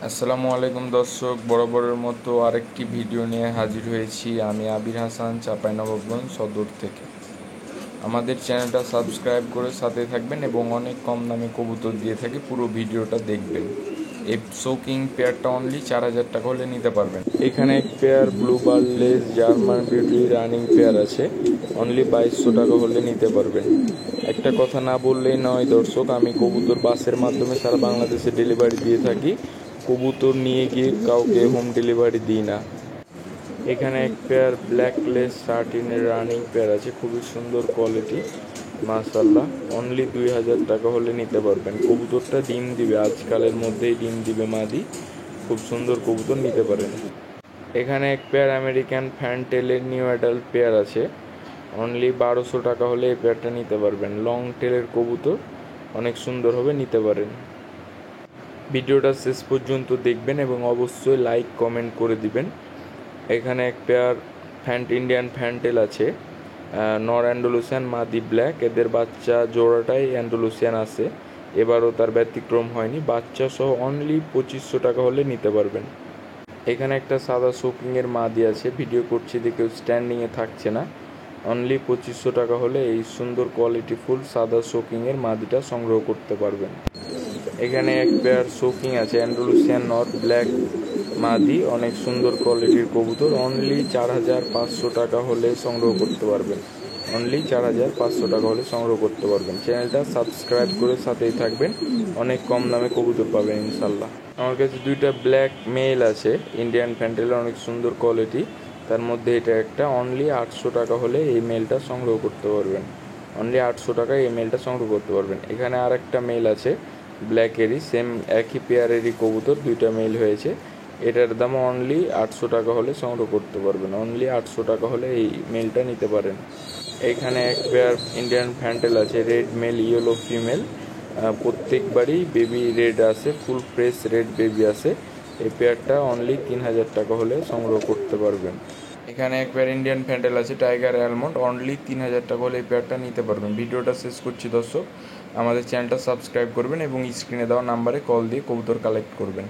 আসসালামু আলাইকুম দর্শক, বরাবরের মতো আরেকটি ভিডিও নিয়ে হাজির হয়েছি। আমি আবির হাসান, চাঁপাইনবাবগঞ্জ সদর থেকে। আমাদের চ্যানেলটা সাবস্ক্রাইব করে সাথে থাকবেন এবং অনেক কম দামে কবুতর দিয়ে থাকে, পুরো ভিডিওটা দেখবেন। এই শোকিং পেয়ারটা অনলি 4,000 টাকা হলে নিতে পারবেন। এখানে এক pair blue বার্লেস German beauty running pair আছে, অনলি 2200 টাকা হলে নিতে পারবেন। একটা কথা না বললেই নয় দর্শক, আমি কবুতর বাসের মাধ্যমে সারা বাংলাদেশে ডেলিভারি দিয়ে থাকি। কবুতর নিয়ে গিয়ে কাউকে হোম ডেলিভারি দিই না। এখানে এক পেয়ার ব্ল্যাকলেস 13 রানিং পেয়ার আছে, খুবই সুন্দর কোয়ালিটি, মাশাআল্লাহ। অনলি 2000 টাকা হলে নিতে পারবেন। কবুতরটা ডিম দিবে, আজকালের মধ্যেই ডিম দিবে মাদি। খুব সুন্দর কবুতর, নিতে পারেন। এখানে এক পেয়ার আমেরিকান ফ্যানটেলের নিউ অ্যাডাল্ট পেয়ার আছে, অনলি 1200 টাকা হলে এই পেয়ারটা নিতে পারবেন। লং টেলের কবুতর, অনেক সুন্দর হবে, নিতে পারেন। ভিডিওটা শেষ পর্যন্ত দেখবেন এবং অবশ্যই লাইক কমেন্ট করে দিবেন। এখানে এক পেয়ার ইন্ডিয়ান ফ্যান্টেল আছে, নর অ্যান্ডালুসিয়ান, মাদি ব্ল্যাক। এদের বাচ্চা জোড়াটাই অ্যান্ডালুসিয়ান আছে, এবারও তার ব্যতিক্রম হয়নি। বাচ্চা সহ অনলি 2500 টাকা হলে নিতে পারবেন। এখানে একটা সাদা শোকিংয়ের মাদি আছে, ভিডিও করছি দেখে স্ট্যান্ডিংয়ে থাকছে না। অনলি 2500 টাকা হলে এই সুন্দর কোয়ালিটিফুল সাদা শোকিংয়ের মাদিটা সংগ্রহ করতে পারবেন। এখানে এক পেয়ার শোকিং আছে, অ্যান্ডালুসিয়ান নর ব্ল্যাক মাদি, অনেক সুন্দর কোয়ালিটির কবুতর। অনলি 4500 টাকা হলে সংগ্রহ করতে পারবেন। অনলি 4500 টাকা হলে সংগ্রহ করতে পারবেন। চ্যানেলটা সাবস্ক্রাইব করে সাথেই থাকবেন, অনেক কম দামে কবুতর পাবেন ইনশাল্লাহ। আমার কাছে দুইটা ব্ল্যাক মেল আছে ইন্ডিয়ান ফ্যান্টেলের, অনেক সুন্দর কোয়ালিটি। তার মধ্যে এটা একটা, অনলি 800 টাকা হলে এই মেলটা সংগ্রহ করতে পারবেন। অনলি 800 টাকায় এই মেলটা সংগ্রহ করতে পারবেন। এখানে আর একটা মেল আছে ব্ল্যাকেরই, সেম একই পেয়ারেরই কবুতর, দুইটা মেল হয়েছে। এটার দাম অনলি 800 টাকা হলে সংগ্রহ করতে পারবেন। অনলি 800 টাকা হলে এই মেলটা নিতে পারেন। এইখানে এক পেয়ার ইন্ডিয়ান ফ্যান্টেল আছে, রেড মেল ইয়েলো ফিমেল, প্রত্যেকবারই বেবি রেড আছে, ফুল ফ্রেশ রেড বেবি আছে। এই পেয়ারটা অনলি 3000 টাকা হলে সংগ্রহ করতে পারবেন। এখানে এক পেয়ার ইন্ডিয়ান ফ্যান্টেল আছে, টাইগার অ্যালমন্ড, অনলি 3000 টাকা হলে এই পেয়ারটা নিতে পারবেন। ভিডিওটা শেষ করছি দর্শক, আমাদের চ্যানেলটা সাবস্ক্রাইব করবেন এবং স্ক্রিনে দেওয়া নাম্বারে কল দিয়ে কবুতর কালেক্ট করবেন।